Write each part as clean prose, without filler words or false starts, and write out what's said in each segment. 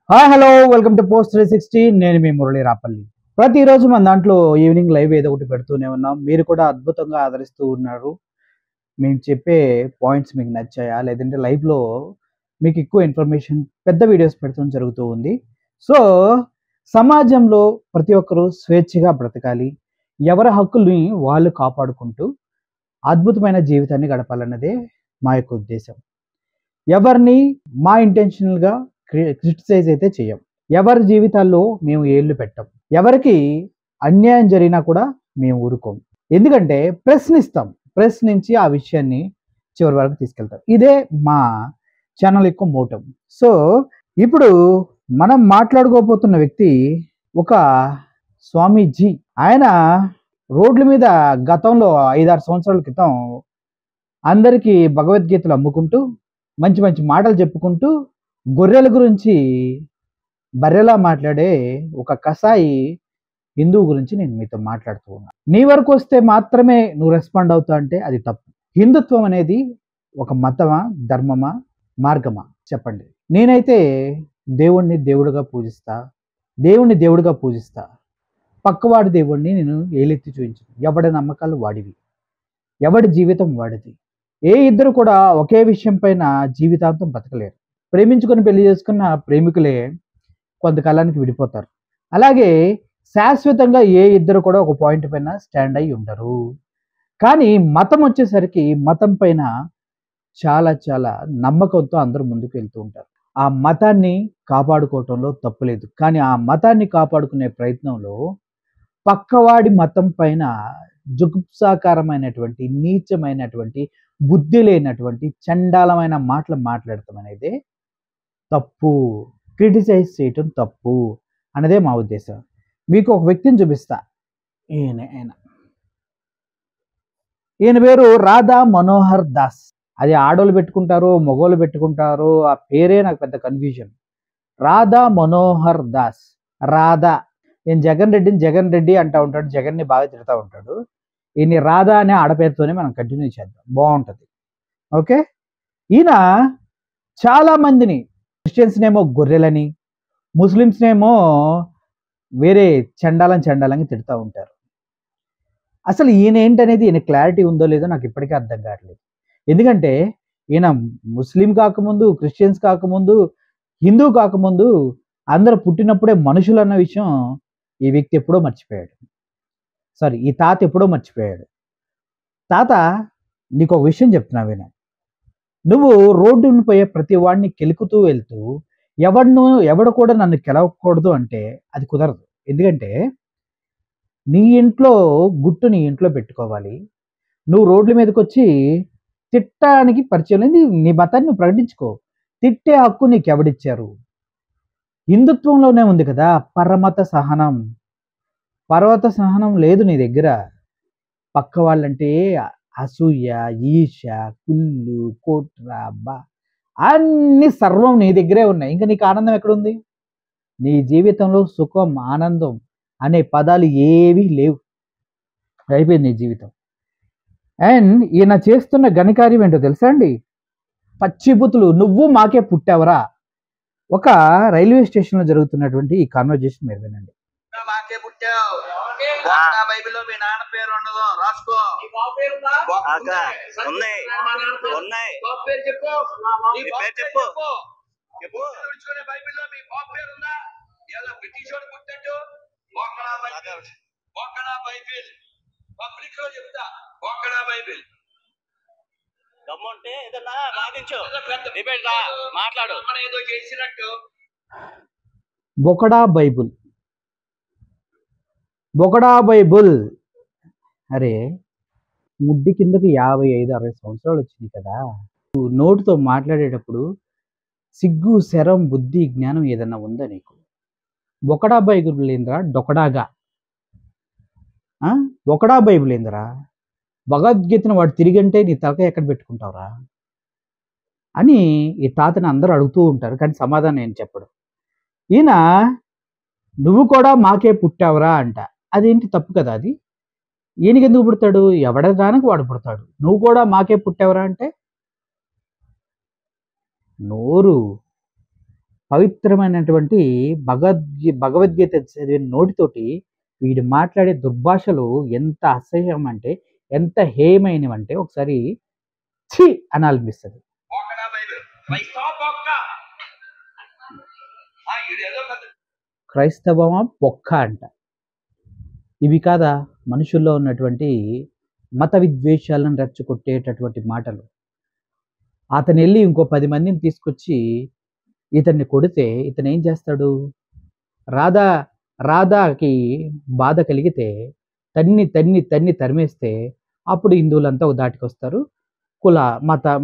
Hi hello welcome to post 360. నేను మీ మురళి రాపల్లి. ప్రతిరోజు మన దాంట్లో ఈవినింగ్ లైవ్ ఏదో ఒకటి పెడుతూనే ఉన్నాం. మీరు కూడా అద్భుతంగా ఆదరిస్తూ ఉన్నారు. మేము చెప్పే పాయింట్స్ మీకు నచ్చాయా, లేదంటే లైవ్లో మీకు ఎక్కువ ఇన్ఫర్మేషన్ పెద్ద వీడియోస్ పెడతాం జరుగుతూ ఉంది. సో సమాజంలో ప్రతి ఒక్కరూ స్వేచ్ఛగా బ్రతకాలి, ఎవరి హక్కుల్ని వాళ్ళు కాపాడుకుంటూ అద్భుతమైన జీవితాన్ని గడపాలన్నదే మా యొక్క ఉద్దేశం. ఎవరిని మా ఇంటెన్షనల్గా క్రిటిసైజ్ అయితే చేయం. ఎవరి జీవితాల్లో మేము ఏళ్ళు పెట్టం. ఎవరికి అన్యాయం జరిగినా కూడా మేము ఊరుకోం. ఎందుకంటే ప్రశ్నిస్తాం. ప్రశ్నించి ఆ విషయాన్ని చివరి వరకు తీసుకెళ్తాం. ఇదే మా ఛానల్ యొక్క మోటం. సో ఇప్పుడు మనం మాట్లాడుకోబోతున్న వ్యక్తి ఒక స్వామీజీ. ఆయన రోడ్ల మీద గతంలో 5-6 సంవత్సరాల క్రితం అందరికీ భగవద్గీతలు అమ్ముకుంటూ మంచి మంచి మాటలు చెప్పుకుంటూ గొర్రెల గురించి బర్రెలా మాట్లాడే ఒక కసాయి హిందువు గురించి నేను మీతో మాట్లాడుతూ ఉన్నాను. నీ వరకు వస్తే మాత్రమే నువ్వు రెస్పాండ్ అవుతా అంటే అది తప్పు. హిందుత్వం అనేది ఒక మతమా, ధర్మమా, మార్గమా చెప్పండి. నేనైతే దేవుణ్ణి దేవుడిగా పూజిస్తా, దేవుణ్ణి దేవుడిగా పూజిస్తా. పక్కవాడి దేవుణ్ణి నేను ఏలెత్తి చూపించను. ఎవడి నమ్మకాలు వాడివి, ఎవడి జీవితం వాడిది. ఏ ఇద్దరు కూడా ఒకే విషయం పైన జీవితాంతం బతకలేరు. ప్రేమించుకొని పెళ్లి చేసుకున్న ప్రేమికులే కొంతకాలానికి విడిపోతారు. అలాగే శాశ్వతంగా ఏ ఇద్దరు కూడా ఒక పాయింట్ పైన స్టాండ్ అయి ఉండరు. కానీ మతం వచ్చేసరికి మతం పైన చాలా చాలా నమ్మకంతో అందరూ ముందుకు వెళ్తూ ఉంటారు. ఆ మతాన్ని కాపాడుకోవటంలో తప్పులేదు. కానీ ఆ మతాన్ని కాపాడుకునే ప్రయత్నంలో పక్కవాడి మతం పైన జుగుప్సాకారమైనటువంటి, నీచమైనటువంటి, బుద్ధి లేనటువంటి, చండాలమైన మాటలు మాట్లాడటం అనేది తప్పు. క్రిటిసైజ్ చేయటం తప్పు అన్నదే మా ఉద్దేశం. మీకు ఒక వ్యక్తిని చూపిస్తా. ఈయన పేరు రాధా మనోహర్ దాస్. అది ఆడోళ్ళు పెట్టుకుంటారు, మగోళ్ళు పెట్టుకుంటారు. ఆ పేరే నాకు పెద్ద కన్ఫ్యూజన్. రాధా మనోహర్ దాస్. రాధా. ఈయన జగన్ రెడ్డి అంటూ ఉంటాడు. జగన్ని బాగా తిడతా ఉంటాడు. ఈయన రాధా అనే ఆడపేరుతోనే మనం కంటిన్యూ చేద్దాం, బాగుంటుంది. ఓకే. ఈయన చాలా మందిని, క్రిస్టియన్స్నేమో గొర్రెలని, ముస్లిమ్స్నేమో వేరే చండాలంగా తిడుతూ ఉంటారు. అసలు ఈయన ఏంటనేది ఈయన క్లారిటీ ఉందో లేదో నాకు ఇప్పటికీ అర్థం కావట్లేదు. ఎందుకంటే ఈయన ముస్లిం కాకముందు, క్రిస్టియన్స్ కాకముందు, హిందూ కాకముందు అందరూ పుట్టినప్పుడే మనుషులు అన్న విషయం ఈ వ్యక్తి ఎప్పుడో మర్చిపోయాడు. సారీ, ఈ తాత ఎప్పుడో మర్చిపోయాడు. తాత, నీకు ఒక విషయం చెప్తున్నా విను. నువ్వు రోడ్డును పోయే ప్రతి వాడిని కెలుకుతూ వెళ్తూ ఎవడు కూడా నన్ను కెలవకూడదు అంటే అది కుదరదు. ఎందుకంటే నీ ఇంట్లో గుట్టు నీ ఇంట్లో పెట్టుకోవాలి. నువ్వు రోడ్ల మీదకి వచ్చి తిట్టడానికి పరిచయం లేదు. నీ మతాన్ని నువ్వు ప్రకటించుకో. తిట్టే హక్కు నీకు ఎవడిచ్చారు? హిందుత్వంలోనే ఉంది కదా పరమత సహనం. పర్వత సహనం లేదు నీ దగ్గర. పక్క వాళ్ళంటే అసూయ, ఈర్ష, కుళ్ళు, కోట్ర, అన్ని సర్వం నీ దగ్గరే ఉన్నాయి. ఇంకా నీకు ఆనందం ఎక్కడుంది? నీ జీవితంలో సుఖం, ఆనందం అనే పదాలు ఏవీ లేవు. అయిపోయింది నీ జీవితం. అండ్ ఈయన చేస్తున్న ఘనకార్యం ఏంటో తెలుసా అండి? పచ్చిబుతులు. నువ్వు మాకే పుట్టావరా? ఒక రైల్వే స్టేషన్లో జరుగుతున్నటువంటి ఈ కాన్వర్జేషన్ మీరు వినండి. మాకే పుట్టావు. బైబిల్లో మీ నాన్న పేరు ఉండదు, రాసుకో. బైబిల్లో మీ బాబు పేరు ఉందా? ఇలా బ్రిటిష్ వాడు పుట్టాడు. బైబిల్ పబ్లిక్ లో చెప్తా. బైబిల్ దమ్ముంటే ఏదన్నా వాదించు, డిబేట్ రా, మాట్లాడు. మనం ఏదో చేసినట్టు. బొకడా బైబుల్. బొకడా బైబుల్. అరే, ముడ్డి కిందకి 55-60 సంవత్సరాలు వచ్చింది కదా. నోటితో మాట్లాడేటప్పుడు సిగ్గు, శరం, బుద్ధి, జ్ఞానం ఏదన్నా ఉందా నీకు? బొకడా బైబుల్ ఏంద్రా? డొకడాగా బొకడా బైబుల్ ఏంద్రా? భగవద్గీతను వాడు తిరిగంటే నీ తలకాయ ఎక్కడ పెట్టుకుంటావురా అని ఈ తాతని అందరూ అడుగుతూ ఉంటారు. కానీ సమాధానం ఏం చెప్పడు. ఈయన నువ్వు కూడా మాకే పుట్టావురా అంట. అదేంటి తప్పు కదా అది? ఈయనకి ఎందుకు పుడతాడు? ఎవడదానికి వాడు పుడతాడు. నువ్వు కూడా మాకే పుట్టావురా అంటే నోరు పవిత్రమైనటువంటి భగవద్గీత చదివిన నోటితోటి వీడు మాట్లాడే దుర్భాషలు ఎంత అసహ్యం అంటే, ఎంత హేయమైనవంటే ఒకసారి ఛీ అనాలనిపిస్తుంది. బొక్కడా బైబిల్ క్రైస్తవ బొక్క ఇదేదో పెద్ద క్రైస్తవమా బొక్క అంట. ఇవి కాదా మనుషుల్లో ఉన్నటువంటి మత విద్వేషాలను రెచ్చగొట్టేటటువంటి మాటలు. అతను వెళ్ళి ఇంకో 10 మందిని తీసుకొచ్చి ఇతన్ని కొడితే ఇతను ఏం చేస్తాడు? రాధాకి బాధ కలిగితే తన్ని తరిమేస్తే అప్పుడు హిందువులంతా ఒక దాటికి వస్తారు. కుల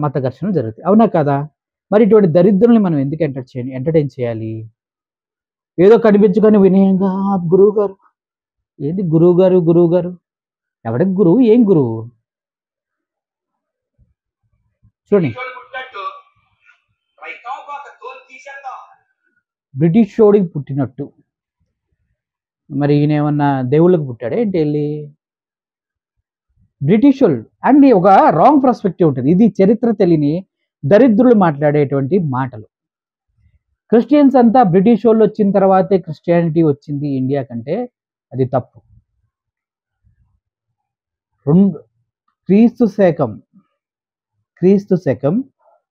మత ఘర్షణ జరుగుతాయి. అవునా కదా? మరి ఇటువంటి దరిద్రుల్ని మనం ఎందుకు ఎంటర్టైన్ చేయాలి? ఏదో కనిపించుకొని వినయంగా గురువు గారు, ఏంది గురువు గారు ఎవడికి గురువు? ఏం గురువు? చూడండి, పుట్టినట్టు క్రైస్తవ బొక్క తోలు తీసేద్దాం. బ్రిటిష్ వాడికి పుట్టినట్టు మరి ఈయన ఏమన్నా దేవుళ్ళకి పుట్టాడే ఏంటి వెళ్ళి? బ్రిటిష్ వాళ్ళు అండ్ ఒక రాంగ్ పర్స్పెక్టివ్ ఉంటుంది. ఇది చరిత్ర తెలియని దరిద్రులు మాట్లాడేటువంటి మాటలు. క్రిస్టియన్స్ అంతా బ్రిటిష్ వాళ్ళు వచ్చిన తర్వాతే క్రిస్టియానిటీ వచ్చింది ఇండియా కంటే, అది తప్పు. క్రీస్తు శకం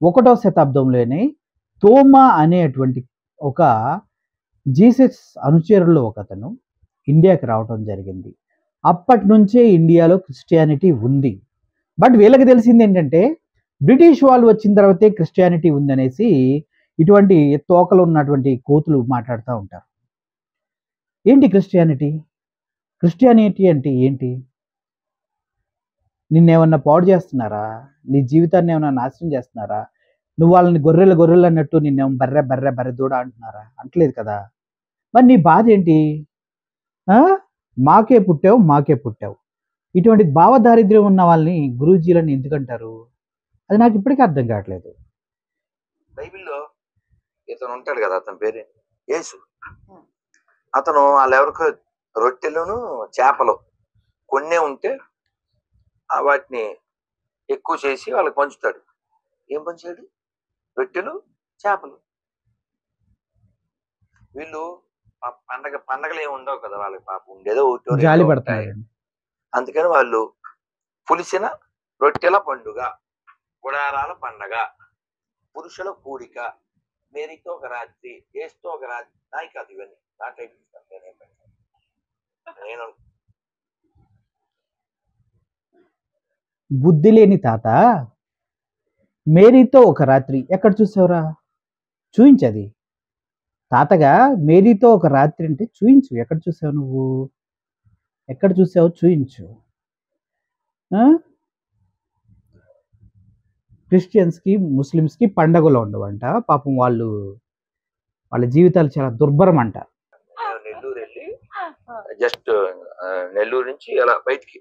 1వ శతాబ్దంలోనే తోమా అనేటువంటి ఒక జీసస్ అనుచరుల్లో ఒకతను ఇండియాకి రావటం జరిగింది. అప్పటి నుంచే ఇండియాలో క్రిస్టియానిటీ ఉంది. బట్ వీళ్ళకి తెలిసింది ఏంటంటే బ్రిటిష్ వాళ్ళు వచ్చిన తర్వాతే క్రిస్టియానిటీ ఉందనేసి ఇటువంటి తోకలు ఉన్నటువంటి కోతులు మాట్లాడుతూ ఉంటారు. ఏంటి క్రిస్టియానిటీ అంటే ఏంటి? నిన్నేమన్నా పాడు చేస్తున్నారా? నీ జీవితాన్ని ఏమన్నా నాశనం చేస్తున్నారా? నువ్వు వాళ్ళని గొర్రెలు అన్నట్టు నిన్నేమో బర్రె దూడ అంటున్నారా? అంటలేదు కదా. మరి నీ బాధ ఏంటి? మాకే పుట్టావు. ఇటువంటి భావదారిద్ర్యం ఉన్న వాళ్ళని గురూజీలని ఎందుకంటారు? అది నాకు ఇప్పటికీ అర్థం కావట్లేదు. బైబిల్లో ఇతను ఉంటాడు కదా, అతని పేరు యేసు. అతను వాళ్ళెవరికో రొట్టెలను చేపలు కొన్నే ఉంటే వాటిని ఎక్కువ చేసి వాళ్ళకి పంచుతాడు. ఏం పంచాడు? రొట్టెలు చేపలు. వీళ్ళు పండగలు ఏమి ఉండవు కదా వాళ్ళకి, పాపం ఉండేదో జాలి పడతారు. అందుకని వాళ్ళు పులిసిన రొట్టెల పండుగ, గుడారాల పండగ, పురుషుల కూడిక, మేరీతో ఒక రాత్రి, ఏసుతో ఒక రాత్రి. నాయి కాదు ఇవన్నీ, నా టైప్ నేను బుద్ధి లేని తాత. మేరీతో ఒక రాత్రి ఎక్కడ చూసావురా? చూయించది తాతగా. మేరీతో ఒక రాత్రి అంటే చూయించు. ఎక్కడ చూసావు నువ్వు? ఎక్కడ చూసావు? చూయించు. క్రిస్టియన్స్కి ముస్లిమ్స్కి పండగలు ఉండవంట. పాపం వాళ్ళ జీవితాలు చాలా దుర్భరం అంట. నెల్లూరు వెళ్ళి జస్ట్ నెల్లూరు నుంచి అలా బయటికి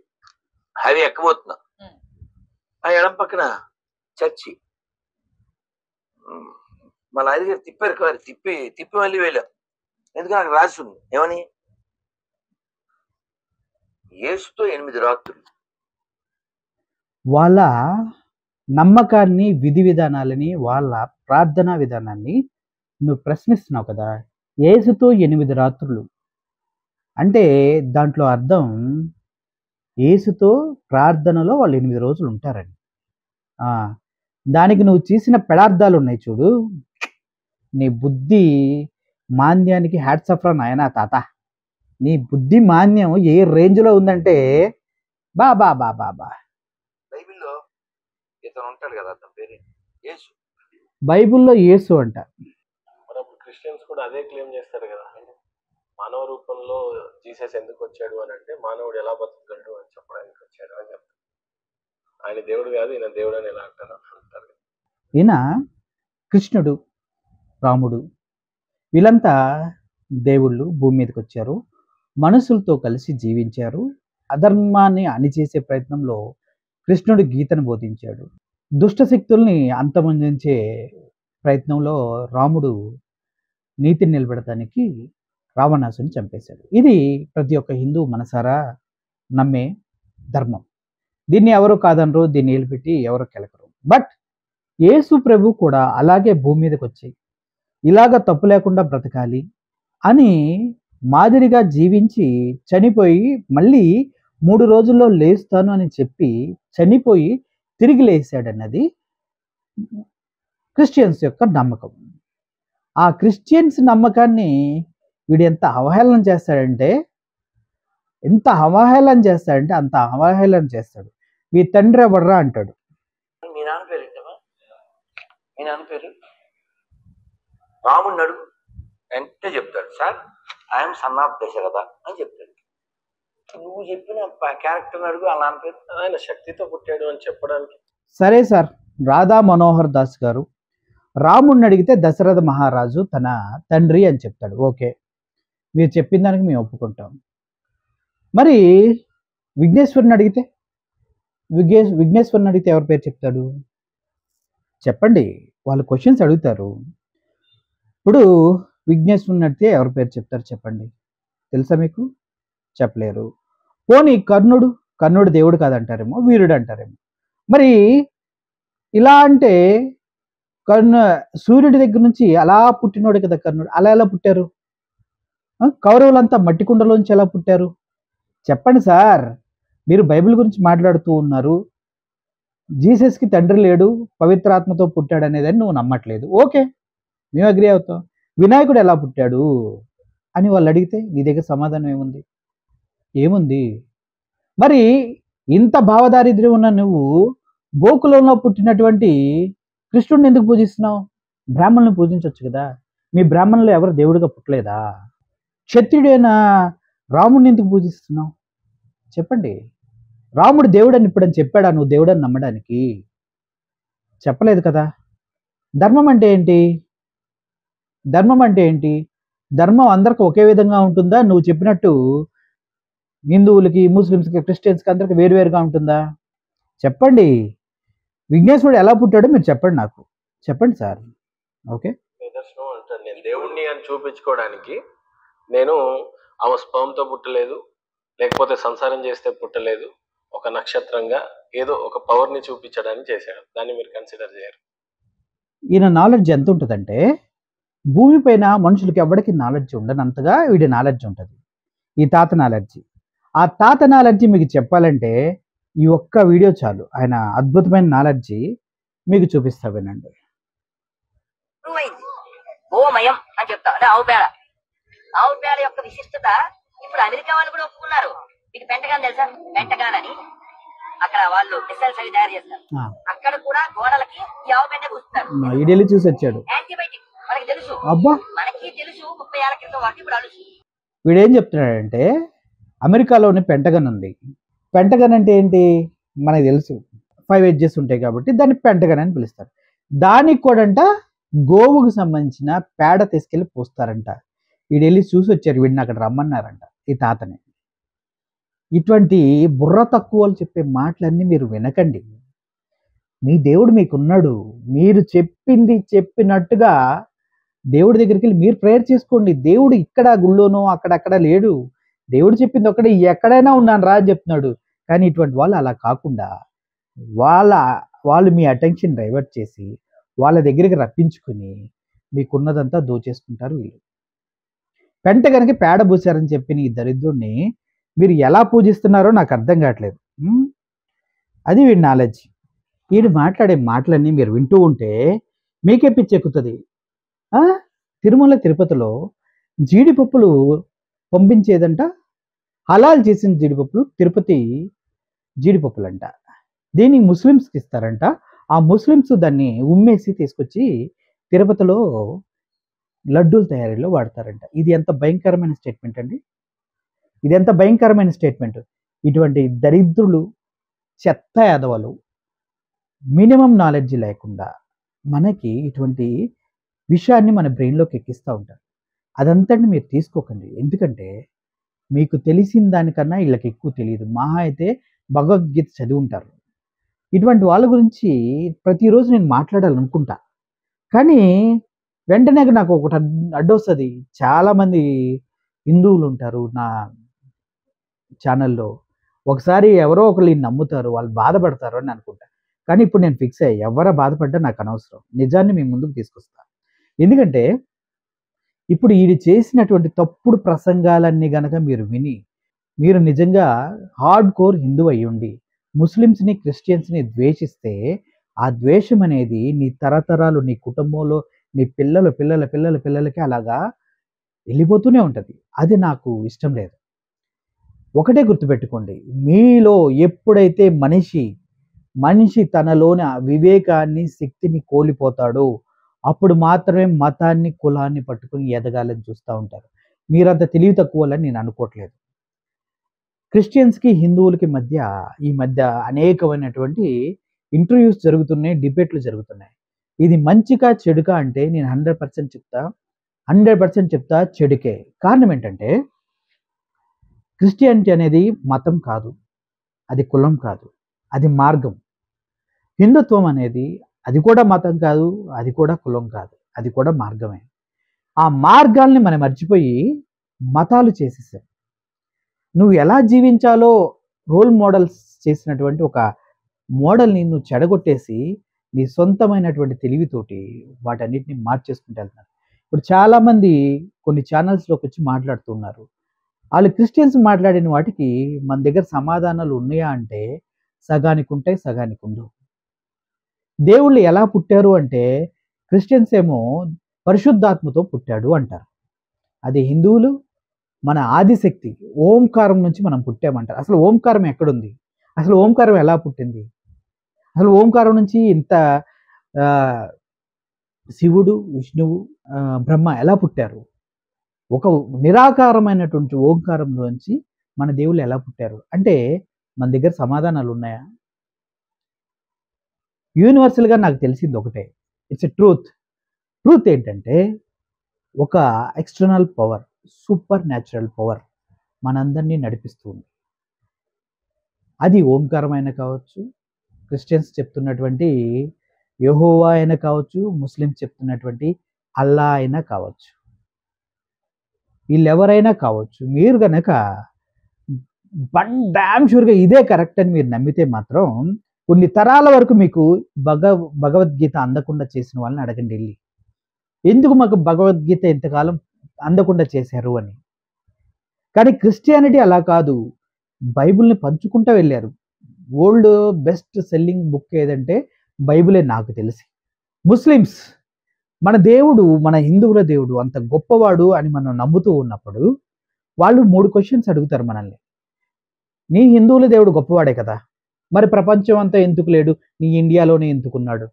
హైవే ఎక్కబోతున్నా. ఆ ఎడం పక్కన చర్చి. మళ్ళీ ఐదుగారు తిప్పారు కారు, తిప్పి మళ్ళీ వెళ్ళాం. ఎందుకంటే నాకు రాసి ఉంది ఏమని, యేసుతో 8 రాత్రులు. వాళ్ళ నమ్మకాన్ని, విధి విధానాలని, వాళ్ళ ప్రార్థనా విధానాన్ని నువ్వు ప్రశ్నిస్తున్నావు కదా. యేసుతో 8 రాత్రులు అంటే దాంట్లో అర్థం యేసుతో ప్రార్థనలో వాళ్ళు 8 రోజులు ఉంటారని. దానికి నువ్వు చేసిన పెడార్థాలు ఉన్నాయి చూడు. నీ బుద్ధి మాంద్యానికి హ్యాట్స్ ఆఫ్ రా నాయనా తాత. నీ బుద్ధి మాంద్యం ఏ రేంజ్లో ఉందంటే బాబా. బైబిల్లో ఇతను ఉంటాడు కదా, అతని పేరు యేసు. బైబిల్లో యేసు అంట. క్రిస్టియన్స్ కూడా అదే క్లెయిమ్ చేస్తారు కదా, మానవ రూపంలో జీసస్ ఎందుకు వచ్చాడు అని అంటే మానవుడు ఎలా బతుకుతాడు అని చెప్పడానికి వచ్చాడు అని చెప్తారు. ఆయన దేవుడు కాదు, ఈయన దేవుడు అని ఎలా అంటారు? ఈయన కృష్ణుడు, రాముడు, వీళ్ళంతా దేవుళ్ళు భూమి మీదకి వచ్చారు, మనుషులతో కలిసి జీవించారు. అధర్మాన్ని అణిచేసే ప్రయత్నంలో కృష్ణుడు గీతను బోధించాడు. దుష్ట శక్తుల్ని అంతమొందించే ప్రయత్నంలో రాముడు నీతిని నిలబెడటానికి రావణాసుని చంపేశాడు. ఇది ప్రతి ఒక్క హిందూ మనసారా నమ్మే ధర్మం. దీన్ని ఎవరు కాదనరు, దీన్ని నిలబెట్టి ఎవరు కెలకరు. బట్ యేసు ప్రభు కూడా అలాగే భూమి మీదకి వచ్చి ఇలాగ తప్పు లేకుండా బ్రతకాలి అని మాదిరిగా జీవించి చనిపోయి మళ్ళీ 3 రోజుల్లో లేస్తాను అని చెప్పి చనిపోయి తిరిగి లేచాడన్నది క్రిస్టియన్స్ యొక్క నమ్మకం. ఆ క్రిస్టియన్స్ నమ్మకాన్ని వీడు ఎంత అవహేళన చేస్తాడంటే అంత అవహేళన చేస్తాడు. మీ తండ్రి ఎవర్రా అంటాడు. మీ నాన్న పేరు ఏంటమ్మా? మీ నాన్న పేరు రాముడిని అడుగు, వెంటనే చెప్తాడు, sir I'm son of Dasharatha అని చెప్తాడు. నువ్వు చెప్పిన క్యారెక్టర్ అడుగు, ఆ నాన్న పేరు. ఆయన శక్తితో పుట్టాడు అని చెప్పడానికి. సరే సార్, రాధా మనోహర్ దాస్ గారు రాముడిని అడిగితే దశరథ మహారాజు తన తండ్రి అని చెప్తాడు. ఓకే, మీరు చెప్పిన దానికి మేము ఒప్పుకుంటాం. మరి విఘ్నేశ్వరుని అడిగితే ఎవరి పేరు చెప్తాడు చెప్పండి. వాళ్ళు క్వశ్చన్స్ అడుగుతారు. ఇప్పుడు విఘ్నేశ్వరుని అడిగితే ఎవరి పేరు చెప్తారు చెప్పండి. తెలుసా మీకు? చెప్పలేరు. పోనీ కర్ణుడు దేవుడు కాదంటారేమో, వీరుడు అంటారేమో. మరి ఇలా అంటే సూర్యుడి దగ్గర నుంచి అలా పుట్టినోడు కదా కర్ణుడు. అలా ఎలా పుట్టారు? కౌరవులంతా మట్టి కుండలోంచి ఎలా పుట్టారు చెప్పండి సార్. మీరు బైబిల్ గురించి మాట్లాడుతూ ఉన్నారు. జీసస్కి తండ్రి లేడు, పవిత్రాత్మతో పుట్టాడు అనేదని నువ్వు నమ్మట్లేదు. ఓకే, మేము అగ్రీ అవుతాం. వినాయకుడు ఎలా పుట్టాడు అని వాళ్ళు అడిగితే నీ దగ్గర సమాధానం ఏముంది? మరి ఇంత భావదారిద్ర్యం ఉన్న నువ్వు గోకులంలో పుట్టినటువంటి కృష్ణుడిని ఎందుకు పూజిస్తున్నావు? బ్రాహ్మణుని పూజించవచ్చు కదా. మీ బ్రాహ్మణులు ఎవరు దేవుడిగా పుట్టలేదా? క్షత్రియుడైన రాముడిని ఎందుకు పూజిస్తున్నావు చెప్పండి. రాముడు దేవుడని ఇప్పుడని చెప్పాడా నువ్వు దేవుడని నమ్మడానికి? చెప్పలేదు కదా. ధర్మం అంటే ఏంటి? ధర్మం అందరికి ఒకే విధంగా ఉంటుందా? నువ్వు చెప్పినట్టు హిందువులకి, ముస్లిమ్స్కి, క్రిస్టియన్స్కి అందరికి వేరువేరుగా ఉంటుందా? చెప్పండి. విఘ్నేశ్వరుడు ఎలా పుట్టాడో మీరు చెప్పండి, నాకు చెప్పండి సార్. ఓకే, నిదర్శనం అంటాను నేను దేవుణ్ణి అని చూపించుకోవడానికి. నేను ఆమె స్పర్మ్తో పుట్టలేదు, లేకపోతే సంసారం చేస్తే పుట్టలేదు. ఒక నక్షత్రంగా ఏదో ఒక పవర్ని చూపించడానికి చేశాడు. దాన్ని మీరు కన్సిడర్ చేయరు. ఈయన నాలెడ్జ్ ఎంత ఉంటుందంటే భూమిపైన మనుషులకి ఎవరికి నాలెడ్జ్ ఉండనంతగా వీడి నాలెడ్జ్ ఉంటుంది. ఈ తాత నాలెడ్జి. ఆ తాత నాలెడ్జి మీకు చెప్పాలంటే ఈ ఒక్క వీడియో చాలు. ఆయన అద్భుతమైన నాలెడ్జి మీకు చూపిస్తా, వినండి. గోమయం అని చెప్తా, అంటే ఆవు పేడ యొక్క విశిష్టత ఇప్పుడు అమెరికా వాళ్ళు కూడా ఒప్పుకున్నారు. మీకు పెంటగాన్ తెలుసా? పెంటగాన్ అని అక్కడ వాళ్ళు మిసైల్స్ అవి తయారు చేస్తారు. అక్కడ కూడా గోడలకి ఈ ఆవు పెంట పూస్తారు. ఇడెళ్ళి చూసి వచ్చాడు. యాంటీబయాటిక్ మనకి తెలుసు, అబ్బా మనకి తెలుసు. 30 ఏళ్ల క్రితం వాటి ఇప్పుడు అలుసు. వీడేం చెప్తున్నాడంటే అమెరికాలోని పెంటగన్ ఉంది. పెంటగన్ అంటే ఏంటి మనకి తెలుసు. 5 ఎడ్జెస్ ఉంటాయి కాబట్టి దాన్ని పెంటగన్ అని పిలుస్తారు. దానికి కూడా అంట గోవుకు సంబంధించిన పేడ తీసుకెళ్ళి పోస్తారంట. వీడెళ్ళి చూసి వచ్చారు. వీడిని అక్కడ రమ్మన్నారంట ఈ తాతని. ఇటువంటి బుర్ర తక్కువలు చెప్పే మాటలన్నీ మీరు వినకండి. మీ దేవుడు మీకున్నాడు. మీరు చెప్పింది చెప్పినట్టుగా దేవుడి దగ్గరికి వెళ్ళి మీరు ప్రేయర్ చేసుకోండి. దేవుడు ఇక్కడ గుళ్ళోనో అక్కడక్కడ లేడు. దేవుడు చెప్పింది ఒక్కడే, ఎక్కడైనా ఉన్నాను రా అని చెప్తున్నాడు. కానీ ఇటువంటి వాళ్ళు అలా కాకుండా వాళ్ళు మీ అటెన్షన్ డైవర్ట్ చేసి వాళ్ళ దగ్గరికి రప్పించుకుని మీకున్నదంతా దోచేసుకుంటారు వీళ్ళు. పెంటగనకి పేడ పూసారని చెప్పిన ఈ దరిద్రుడిని మీరు ఎలా పూజిస్తున్నారో నాకు అర్థం కావట్లేదు. అది వీడి నాలెడ్జ్. వీడు మాట్లాడే మాటలన్నీ మీరు వింటూ ఉంటే మీకే పిచ్చెక్కుతుంది. తిరుమల తిరుపతిలో జీడిపప్పులు పంపించేదంట. హలాల్ చేసిన జీడిపప్పులు తిరుపతి జీడిపప్పులంట. దీన్ని ముస్లిమ్స్కి ఇస్తారంట. ఆ ముస్లిమ్స్ దాన్ని ఉమ్మేసి తీసుకొచ్చి తిరుపతిలో లడ్డూల తయారీలో వాడతారంట. ఇది ఎంత భయంకరమైన స్టేట్మెంట్ అండి! ఇది ఎంత భయంకరమైన స్టేట్మెంట్! ఇటువంటి దరిద్రులు, చెత్త యాదవలు, మినిమం నాలెడ్జ్ లేకుండా మనకి ఇటువంటి విషయాన్ని మన బ్రెయిన్లోకి ఎక్కిస్తూ ఉంటారు. అదంతటిని మీరు తీసుకోకండి. ఎందుకంటే మీకు తెలిసిన దానికన్నా వీళ్ళకి ఎక్కువ తెలియదు. మహా అయితే భగవద్గీత చదివి ఉంటారు. ఇటువంటి వాళ్ళ గురించి ప్రతిరోజు నేను మాట్లాడాలనుకుంటా. కానీ వెంటనే నాకు ఒకటి అడ్డొస్తుంది. చాలామంది హిందువులు ఉంటారు నా ఛానల్లో. ఒకసారి ఎవరో ఒకళ్ళు నమ్ముతారు, వాళ్ళు బాధపడతారు అని అనుకుంటా. కానీ ఇప్పుడు నేను ఫిక్స్ అయ్యి ఎవరో బాధపడ్డా నాకు అనవసరం. నిజాన్ని మీ ముందుకు తీసుకొస్తా. ఎందుకంటే ఇప్పుడు ఈడు చేసినటువంటి తప్పుడు ప్రసంగాలన్నీ గనక మీరు విని, మీరు నిజంగా హార్డ్ కోర్ హిందూ అయ్యుండి ముస్లిమ్స్ని క్రిస్టియన్స్ని ద్వేషిస్తే, ఆ ద్వేషం అనేది నీ తరతరాలు నీ కుటుంబంలో నీ పిల్లలకి అలాగా వెళ్ళిపోతూనే ఉంటుంది. అది నాకు ఇష్టం లేదు. ఒకటే గుర్తుపెట్టుకోండి, మీలో ఎప్పుడైతే మనిషి తనలోని ఆ వివేకాన్ని శక్తిని కోల్పోతాడో అప్పుడు మాత్రమే మతాన్ని కులాన్ని పట్టుకుని ఎదగాలని చూస్తూ ఉంటారు. మీరంత తెలివి తక్కువలని నేను అనుకోవట్లేదు. క్రిస్టియన్స్కి హిందువులకి ఈ మధ్య అనేకమైనటువంటి ఇంటర్వ్యూస్ జరుగుతున్నాయి, డిబేట్లు జరుగుతున్నాయి. ఇది మంచిగా చెడుకా అంటే నేను 100% చెప్తా చెడుకే. కారణం ఏంటంటే క్రిస్టియానిటీ అనేది మతం కాదు, అది కులం కాదు, అది మార్గం. హిందుత్వం అనేది అది కూడా మతం కాదు, అది కూడా కులం కాదు, అది కూడా మార్గమే. ఆ మార్గాల్ని మనం మర్చిపోయి మతాలు చేసేసాం. నువ్వు ఎలా జీవించాలో రోల్ మోడల్స్ చేసినటువంటి ఒక మోడల్ని నువ్వు చెడగొట్టేసి నీ సొంతమైనటువంటి తెలివితోటి వాటన్నిటిని మార్చేసుకుంటూ వెళ్తున్నారు. ఇప్పుడు చాలామంది కొన్ని ఛానల్స్లోకి వచ్చి మాట్లాడుతున్నారు. వాళ్ళు క్రిస్టియన్స్ మాట్లాడిన వాటికి మన దగ్గర సమాధానాలు ఉన్నాయా అంటే సగానికి ఉంటాయి, సగానికి ఉండవు. దేవుళ్ళు ఎలా పుట్టారు అంటే క్రిస్టియన్స్ ఏమో పరిశుద్ధాత్మతో పుట్టాడు అంటారు. అది హిందువులు మన ఆదిశక్తి ఓంకారం నుంచి మనం పుట్టామంటారు. అసలు ఓంకారం ఎక్కడుంది? అసలు ఓంకారం ఎలా పుట్టింది? అసలు ఓంకారం నుంచి ఇంత శివుడు, విష్ణువు, బ్రహ్మ ఎలా పుట్టారు? ఒక నిరాకారమైనటువంటి ఓంకారంలోంచి మన దేవుళ్ళు ఎలా పుట్టారు అంటే మన దగ్గర సమాధానాలు ఉన్నాయా? యూనివర్సల్గా నాకు తెలిసింది ఒకటే, ఇట్స్ ఎ ట్రూత్ ఏంటంటే ఒక external power, super natural power మనందరినీ నడిపిస్తుంది. అది ఓంకారం అయినా కావచ్చు, క్రిస్టియన్స్ చెప్తున్నటువంటి యెహోవా అయినా కావచ్చు, ముస్లిమ్స్ చెప్తున్నటువంటి అల్లా అయినా కావచ్చు, వీళ్ళెవరైనా కావచ్చు. మీరు కనుక డామ్ షూర్గా ఇదే కరెక్ట్ అని మీరు నమ్మితే మాత్రం కొన్ని తరాల వరకు మీకు భగవద్గీత అందకుండా చేసిన వాళ్ళని అడగండి వెళ్ళి, ఎందుకు మాకు భగవద్గీత ఇంతకాలం అందకుండా చేశారు అని. కానీ క్రిస్టియానిటీ అలా కాదు, బైబిల్ని పంచుకుంటూ వెళ్ళారు. వరల్డ్ బెస్ట్ సెల్లింగ్ బుక్ ఏదంటే బైబిలే నాకు తెలిసి. ముస్లిమ్స్ మన దేవుడు, మన హిందువుల దేవుడు అంత గొప్పవాడు అని మనం నమ్ముతూ ఉన్నప్పుడు వాళ్ళు 3 క్వశ్చన్స్ అడుగుతారు మనల్ని. నీ హిందువుల దేవుడు గొప్పవాడే కదా, మరి ప్రపంచం అంతా ఎందుకు లేడు, నీ ఇండియాలోనే ఎందుకున్నాడు?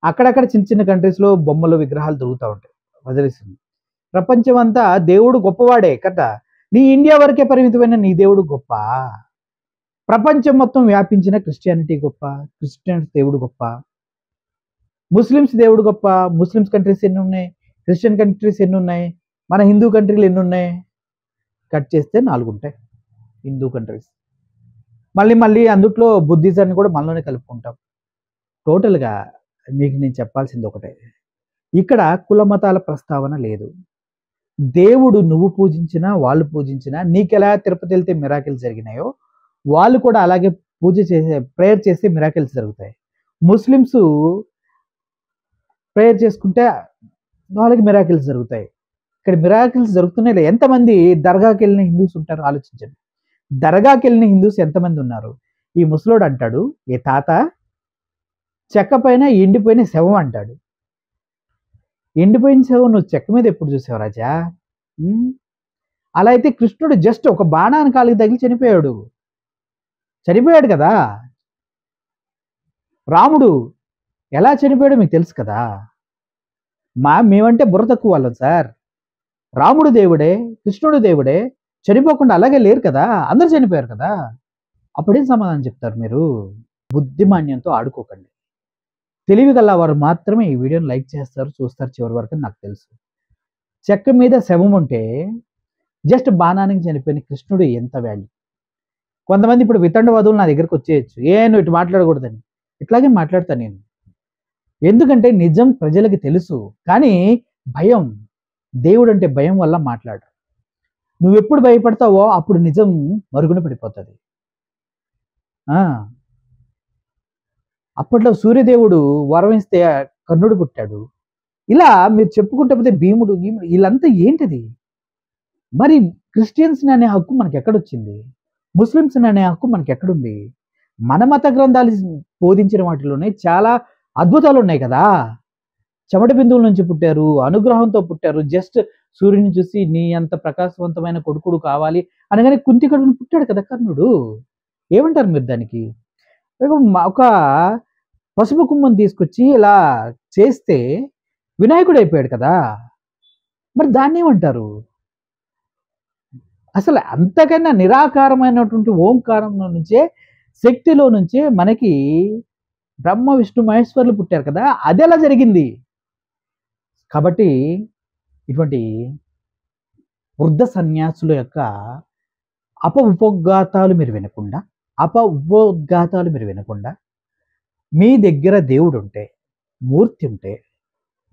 అక్కడక్కడ చిన్న చిన్న కంట్రీస్లో బొమ్మలు విగ్రహాలు దొరుకుతూ ఉంటాయి, వదిలేసింది. ప్రపంచం అంతా దేవుడు గొప్పవాడే కదా, నీ ఇండియా వరకే పరిమితమైన నీ దేవుడు గొప్ప? ప్రపంచం మొత్తం వ్యాపించిన క్రిస్టియానిటీ గొప్ప, క్రిస్టియన్స్ దేవుడు గొప్ప? ముస్లిమ్స్ దేవుడు గొప్ప? ముస్లిమ్స్ కంట్రీస్ ఎన్ని ఉన్నాయి, క్రిస్టియన్ కంట్రీస్ ఎన్ని ఉన్నాయి, మన హిందూ కంట్రీలు ఎన్ని ఉన్నాయి? కట్ చేస్తే 4 ఉంటాయి హిందూ కంట్రీస్. మళ్ళీ అందుట్లో బుద్ధిజాన్ని కూడా మనలోనే కలుపుకుంటాం. టోటల్గా మీకు నేను చెప్పాల్సింది ఒకటే, ఇక్కడ కుల మతాల ప్రస్తావన లేదు. దేవుడు నువ్వు పూజించినా వాళ్ళు పూజించినా, నీకెలా తిరుపతి వెళ్తే మిరాకిల్స్ జరిగినాయో వాళ్ళు కూడా అలాగే ప్రేయర్ చేస్తే మిరాకిల్స్ జరుగుతాయి. ముస్లిమ్స్ ప్రేయర్ చేసుకుంటే వాళ్ళకి మిరాకిల్స్ జరుగుతాయి. ఇక్కడ మిరాకిల్స్ జరుగుతున్నాయి. ఎంతమంది దర్గాకి వెళ్ళిన హిందూస్ ఉంటారు ఆలోచించండి. దర్గాకి వెళ్ళిన హిందూస్ ఎంతమంది ఉన్నారు? ఈ ముసలోడు అంటాడు, ఏ తాత చెక్క పైన ఎండిపోయిన శవం అంటాడు. ఎండిపోయిన శవం నువ్వు చెక్క మీద ఎప్పుడు చూసావు రాజా? అలా అయితే కృష్ణుడు జస్ట్ ఒక బాణాన్ని కాలికి తగిలి చనిపోయాడు కదా. రాముడు ఎలా చనిపోయాడో మీకు తెలుసు కదా. మేమంటే బుర్ర తక్కువ వాళ్ళం సార్. రాముడు దేవుడే, కృష్ణుడు దేవుడే, చనిపోకుండా అలాగే లేరు కదా, అందరు చనిపోయారు కదా. అప్పుడేం సమాధానం చెప్తారు మీరు? బుద్ధిమాన్యంతో ఆడుకోకండి. తెలివి గల వారు మాత్రమే ఈ వీడియోని లైక్ చేస్తారు, చూస్తారు చివరి వరకు నాకు తెలుసు. చెక్క మీద శవం ఉంటే జస్ట్ బాణానికి చనిపోయిన కృష్ణుడు ఎంత వాల్యూ. కొంతమంది ఇప్పుడు వితండ వధువులు నా దగ్గరకు వచ్చేయచ్చు, నువ్వు ఇటు మాట్లాడకూడదని. ఇట్లాగే మాట్లాడతాను నేను. ఎందుకంటే నిజం ప్రజలకి తెలుసు, కానీ భయం, దేవుడు అంటే భయం వల్ల మాట్లాడు. నువ్వెప్పుడు భయపడతావో అప్పుడు నిజం మరుగున పడిపోతుంది. అప్పట్లో సూర్యదేవుడు వరం ఇస్తే కర్ణుడు పుట్టాడు. ఇలా మీరు చెప్పుకుంటే పోతే భీముడు గీముడు వీళ్ళంతా ఏంటిది? మరి క్రిస్టియన్స్ని అనే హక్కు మనకి ఎక్కడొచ్చింది? ముస్లిమ్స్ని అనే హక్కు మనకి ఎక్కడుంది? మన మత గ్రంథాలు బోధించిన వాటిలోనే చాలా అద్భుతాలు ఉన్నాయి కదా. చెమట బిందువుల నుంచి పుట్టారు, అనుగ్రహంతో పుట్టారు. జస్ట్ సూర్యుని చూసి నీ అంత ప్రకాశవంతమైన కొడుకుడు కావాలి అనగానే కుంతి కడుపున పుట్టాడు కదా కర్ణుడు. ఏమంటారు మీరు దానికి? ఒక పసుపు కుమ్మని తీసుకొచ్చి ఇలా చేస్తే వినాయకుడు అయిపోయాడు కదా. మరి దాన్ని ఏమంటారు? అసలు అంతకన్నా నిరాకారమైనటువంటి ఓంకారంలో నుంచే, శక్తిలో నుంచే మనకి బ్రహ్మ విష్ణు మహేశ్వరులు పుట్టారు కదా. అది ఎలా జరిగింది? కాబట్టి ఇటువంటి వృద్ధ సన్యాసుల యొక్క ఉపోద్ఘాతాలు మీరు వినకుండా మీ దగ్గర దేవుడు ఉంటే, మూర్తి ఉంటే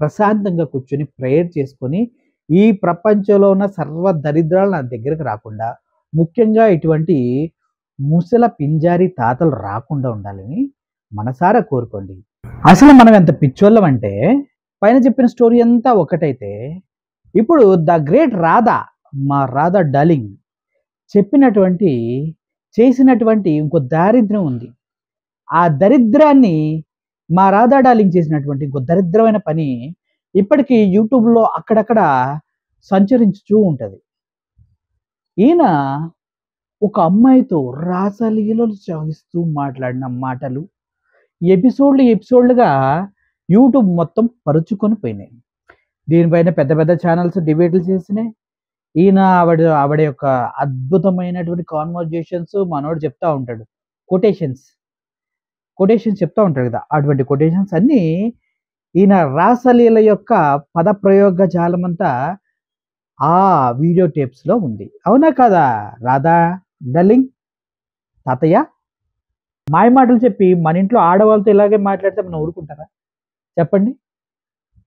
ప్రశాంతంగా కూర్చొని ప్రేయర్ చేసుకొని ఈ ప్రపంచంలో ఉన్న సర్వ దరిద్రాలు నా దగ్గరకు రాకుండా, ముఖ్యంగా ఇటువంటి ముసల పింజారి తాతలు రాకుండా ఉండాలని మనసారా కోరుకోండి. అసలు మనం ఎంత పిచ్చోళ్ళం అంటే, పైన చెప్పిన స్టోరీ అంతా ఒకటైతే, ఇప్పుడు ద గ్రేట్ రాధా, మా రాధా డార్లింగ్ చేసినటువంటి ఇంకో దారిద్ర్యం ఉంది. ఆ దరిద్రాన్ని మా రాధా డార్లింగ్ చేసినటువంటి ఇంకో దరిద్రమైన పని ఇప్పటికీ యూట్యూబ్లో అక్కడక్కడ సంచరించుతూ ఉంటుంది. ఈయన ఒక అమ్మాయితో రాసలీలలు సాగిస్తూ మాట్లాడిన మాటలు ఎపిసోడ్లుగా యూట్యూబ్ మొత్తం పరుచుకొని పోయినాయి. దీనిపైన పెద్ద పెద్ద ఛానల్స్ డిబేట్లు చేసినాయి. ఈయన ఆవిడ యొక్క అద్భుతమైనటువంటి కాన్వర్జేషన్స్ మనోడు చెప్తా ఉంటాడు, కొటేషన్స్ చెప్తా ఉంటాడు కదా. అటువంటి కొటేషన్స్ అన్నీ ఈయన రాసలీల యొక్క పదప్రయోగ జాలమంతా ఆ వీడియో టేప్స్లో ఉంది. అవునా కదా రాధా డార్లింగ్? తాతయ్య మాయ మాటలు చెప్పి మన ఇంట్లో ఆడవాళ్ళతో ఇలాగే మాట్లాడితే మనం ఊరుకుంటారా చెప్పండి?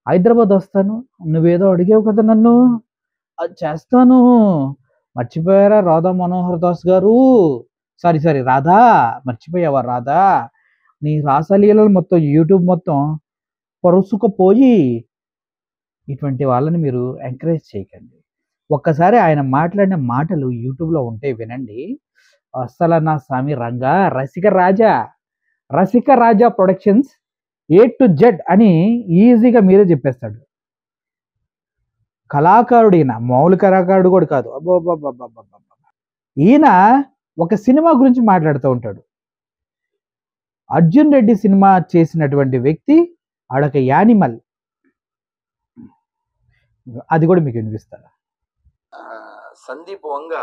హైదరాబాద్ వస్తాను, నువ్వేదో అడిగావు కదా నన్ను, అది చేస్తాను. మర్చిపోయారా రాధా మనోహర్ దాస్ గారు? సారీ రాధా, మర్చిపోయావా రాధా? నీ రాసలీలలు మొత్తం యూట్యూబ్ మొత్తం పరుసుకుపోయి ఇటువంటి వాళ్ళని మీరు ఎంకరేజ్ చేయకండి. ఒక్కసారి ఆయన మాట్లాడిన మాటలు యూట్యూబ్లో ఉంటే వినండి. అస్సలు నా స్వామి రంగా, రసిక రాజా ప్రొడక్షన్స్ A to Z అని ఈజీగా మీరే చెప్పేస్తాడు. కళాకారుడు ఈయన, మామూలు కళాకారుడు కూడా కాదు. ఈయన ఒక సినిమా గురించి మాట్లాడుతూ ఉంటాడు. అర్జున్ రెడ్డి సినిమా చేసినటువంటి వ్యక్తి ఆడొక యానిమల్. అది కూడా మీకు వినిపిస్తాను. Sandeep Vanga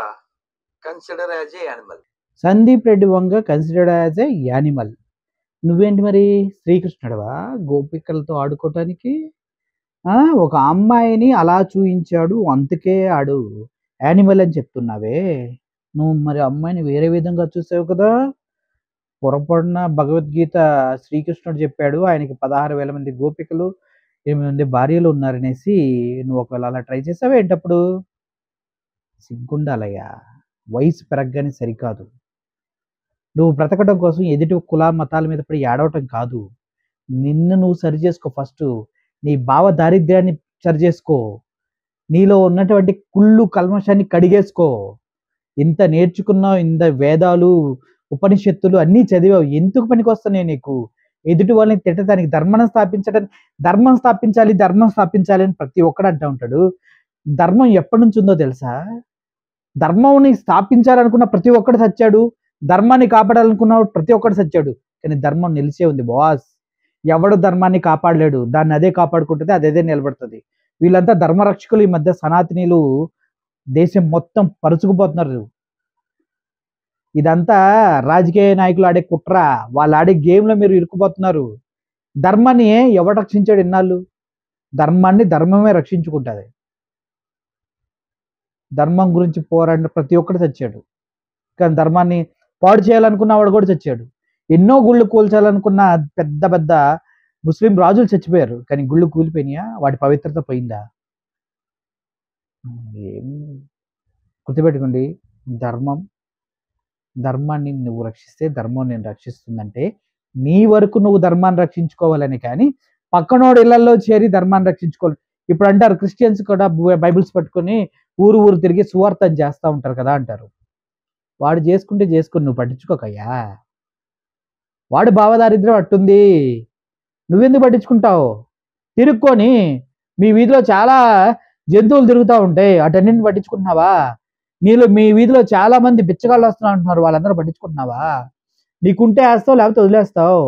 consider as a animal. Sandeep Reddy Vanga considered as a animal. నువ్వేంటి మరి శ్రీకృష్ణుడవా గోపికలతో ఆడుకోవటానికి? ఒక అమ్మాయిని అలా చూయించాడు, అందుకే ఆడు యానిమల్ అని చెప్తున్నావే. నువ్వు మరి అమ్మాయిని వేరే విధంగా చూసావు కదా. పొరపాటున భగవద్గీత శ్రీకృష్ణుడు చెప్పాడు ఆయనకి 16,000 మంది గోపికలు, 8 మంది భార్యలు ఉన్నారనేసి. నువ్వు ఒకవేళ అలా ట్రై చేసావా ఏంటప్పుడు? సిగ్గుండాలయ్యా, వయసు పెరగగానే సరికాదు. నువ్వు బ్రతకడం కోసం ఎదుటి కుల మతాల మీద పడి ఏడవటం కాదు. నిన్ను నువ్వు సరి చేసుకో. ఫస్ట్ నీ భావ దారిద్ర్యాన్ని సరి చేసుకో. నీలో ఉన్నటువంటి కుళ్ళు కల్మషాన్ని కడిగేసుకో. ఇంత నేర్చుకున్నావు, ఇంత వేదాలు ఉపనిషత్తులు అన్నీ చదివావు, ఎందుకు పనికి వస్తున్నాయి నీకు? ఎదుటి వాళ్ళని తిట్టడానికి, ధర్మం స్థాపించాలి అని ప్రతి ఒక్కడు అంటూ ఉంటాడు. ధర్మం ఎప్పటి నుంచి ఉందో తెలుసా? ధర్మంని స్థాపించాలనుకున్న ప్రతి ఒక్కడు చచ్చాడు, ధర్మాన్ని కాపాడాలనుకున్న ప్రతి ఒక్కడు చచ్చాడు. కానీ ధర్మం నిలిచే ఉంది బాస్. ఎవడు ధర్మాన్ని కాపాడలేడు, దాన్ని అదే కాపాడుకుంటుంది, అదే నిలబడుతుంది. వీళ్ళంతా ధర్మరక్షకులు. ఈ మధ్య సనాతనీయులు దేశం మొత్తం పరుచుకుపోతున్నారు. ఇదంతా రాజకీయ నాయకులు ఆడే కుట్ర. వాళ్ళు ఆడే గేమ్లో మీరు ఇరుక్కుపోతున్నారు. ధర్మాన్ని ఎవడు రక్షించాడు ఇన్నాళ్ళు? ధర్మాన్ని ధర్మమే రక్షించుకుంటుంది. ధర్మం గురించి పోరాడిన ప్రతి ఒక్కడు చచ్చాడు. కానీ ధర్మాన్ని పాడు చేయాలనుకున్న వాడు కూడా చచ్చాడు. ఎన్నో గుళ్ళు కూల్చాలనుకున్న పెద్ద పెద్ద ముస్లిం రాజులు చచ్చిపోయారు. కానీ గుళ్ళు కూలిపోయినాయా? వాటి పవిత్రత పోయిందా? ఏం గుర్తుపెట్టుకోండి, ధర్మాన్ని నువ్వు రక్షిస్తే ధర్మం నేను రక్షిస్తుందంటే నీ వరకు నువ్వు ధర్మాన్ని రక్షించుకోవాలని, కానీ పక్కనోడు ఇళ్లలో చేరి ధర్మాన్ని రక్షించుకోవాలి. ఇప్పుడు అంటారు క్రిస్టియన్స్ కూడా బైబిల్స్ పట్టుకొని ఊరు ఊరు తిరిగి సువార్తం చేస్తూ ఉంటారు కదా అంటారు. వాడు చేసుకుంటే చేసుకుని నువ్వు పట్టించుకోకయ్యా. వాడు భావదారిద్ర్యం అట్టుంది, నువ్వెందుకు పట్టించుకుంటావు? తిరుక్కొని మీ వీధిలో చాలా జంతువులు తిరుగుతూ ఉంటాయి, అటన్నింటిని పట్టించుకుంటున్నావా? మీ వీధిలో చాలా మంది బిచ్చగాళ్ళు వస్తున్నా అంటున్నారు, వాళ్ళందరూ పట్టించుకుంటున్నావా? నీకుంటే వేస్తావు, లేకపోతే వదిలేస్తావు.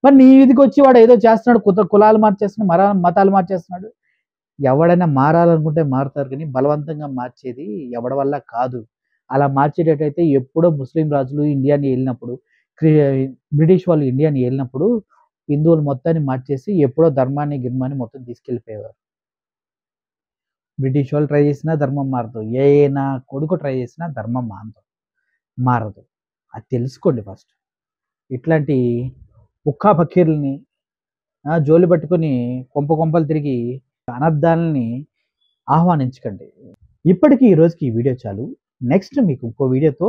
మరి నీ వీధికి వచ్చి వాడు ఏదో చేస్తున్నాడు, కులాలు మార్చేస్తున్నాడు, మతాలు మార్చేస్తున్నాడు. ఎవడైనా మారాలనుకుంటే మారుతారు, కానీ బలవంతంగా మార్చేది ఎవడి వల్ల కాదు. అలా మార్చేటట్టయితే ఎప్పుడో ముస్లిం రాజులు ఇండియాని ఏలినప్పుడు, బ్రిటిష్ వాళ్ళు ఇండియాని ఏలినప్పుడు హిందువులు మొత్తాన్ని మార్చేసి ఎప్పుడో గిర్మాన్ని మొత్తం తీసుకెళ్ళిపోయేవారు. బ్రిటిష్ వాళ్ళు ట్రై చేసినా ధర్మం మారదు, ఏ నా కొడుకు ట్రై చేసినా ధర్మం మారదు. అది తెలుసుకోండి ఫస్ట్. ఇట్లాంటి ఉక్కా ఫకీర్లని జోలి పట్టుకొని కొంపలు తిరిగి అనర్థాలని ఆహ్వానించకండి. ఇప్పటికీ ఈ రోజుకి ఈ వీడియో చాలు. నెక్స్ట్ మీకు ఇంకో వీడియోతో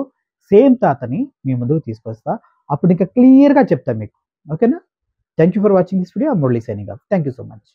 సేమ్ తాతని మీ ముందుకు తీసుకొస్తా. అప్పుడు ఇంకా క్లియర్గా చెప్తా మీకు. ఓకేనా? Thank you for watching this video. Murali signing off. Thank you so much.